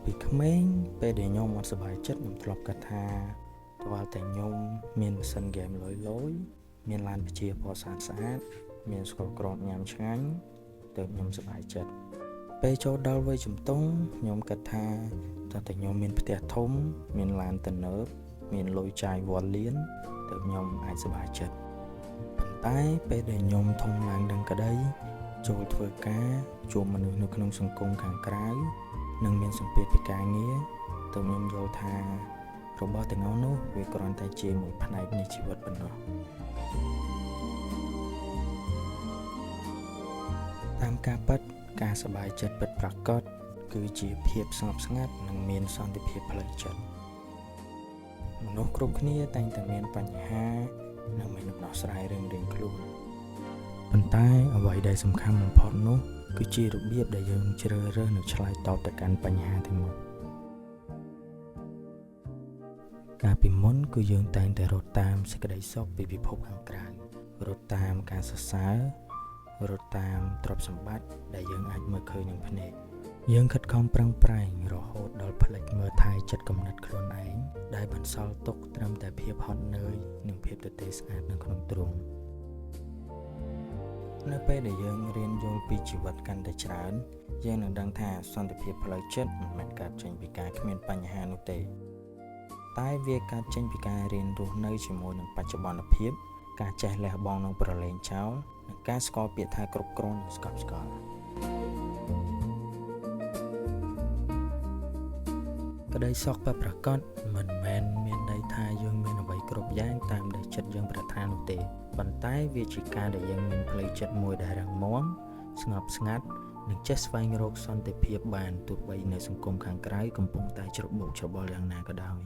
ពីក្មេងពេលដែលខ្ញុំអត់សប្បាយចិត្តខ្ញុំធ្លាប់គិតថាតើតែខ្ញុំមានម៉ាស៊ីនហ្គេមលុយមានឡានពជាពណ៌ស្អាតមានស្ករក្រតញ៉ាំឆ្ងាញ់ទើបខ្ញុំសប្បាយចិត្តពេលចូលដល់វ័យជំទង់ខ្ញុំគិតថាតើតែខ្ញុំមានផ្ទះធំមានឡានទំនើបមានលុយចាយវ៉ាន់លានទើបខ្ញុំអាចសប្បាយចិត្តប៉ុន្តែពេលដែលខ្ញុំធំឡើងដឹងក្តីចូលធ្វើការជួបមនុស្សនៅក្នុងសង្គមខាងក្រៅនិងមានសម្ពាធពីការងារទើបខ្ញុំយល់ថារបស់ទាំងអស់នោះវាគ្រាន់តែជាមួយផ្នែកនៃជីវិតប៉ុណ្ណោះតាមការពិតការសប្បាយចិត្តពិតប្រាកដគឺជាភាពស្ងប់ស្ងាត់និងមានសន្តិភាពផ្លូវចិត្តមនុស្សគ្រប់គ្នាតែងតែមានបញ្ហានិងមានដំណោះស្រាយរៀងៗខ្លួនប៉ុន្តែអ្វីដែលសំខាន់បំផុតនោះគឺជារបៀបដែលយើងជ្រើសរើសនិងឆ្លើយតបទៅកាន់បញ្ហាទាំងនោះកាលពីមុនគឺយើងតែងតែរត់តាមសេចក្តីសុខពីពិភពខាងក្រៅរត់តាមការសរសើររត់តាមទ្រព្យសម្បត្តិដែលយើងអាចមើលឃើញនឹងភ្នែកយើងខិតខំប្រឹងប្រែងរហូតដល់ផ្លេចមើលថែចិត្តគំនិតខ្លួនឯងដែលបន្សល់ទុកត្រឹមតែភាពហត់នឿយនិងភាពទទេស្អាតនៅក្នុងទ្រូងនៅពេលដែលយើងរៀនយល់ពីជីវិតកាន់តែច្រើនយើងនឹងដឹងថាសន្តិភាពផ្លូវចិត្តមិនមែនកើតចេញពីការគ្មានបញ្ហានោះទេតែវាកើតចេញពីការរៀនរស់នៅជាមួយនឹងបច្ចុប្បន្នភាពការចេះលះបង់នឹងប្រឡែងចោលនិងការស្គាល់ពាក្យថាគ្រប់គ្រាន់និងស្កប់ស្កល់ក្តីសុខពិតប្រាកដមិនមែនមានន័យថាយើងមានអ្វីគ្រប់យ៉ាងតាមដែលចិត្តយើងប្រាថ្នានោះទេប៉ុន្តែវាជាការដែលយើងមានផ្លូវចិត្តមួយដែលរឹងមាំស្ងប់ស្ងាត់និងចេះស្វែងរកសន្តិភាពបានទោះបីនៅសង្គមខាងក្រៅកំពុងតែច្របូកច្របល់យ៉ាងណាក៏ដោយ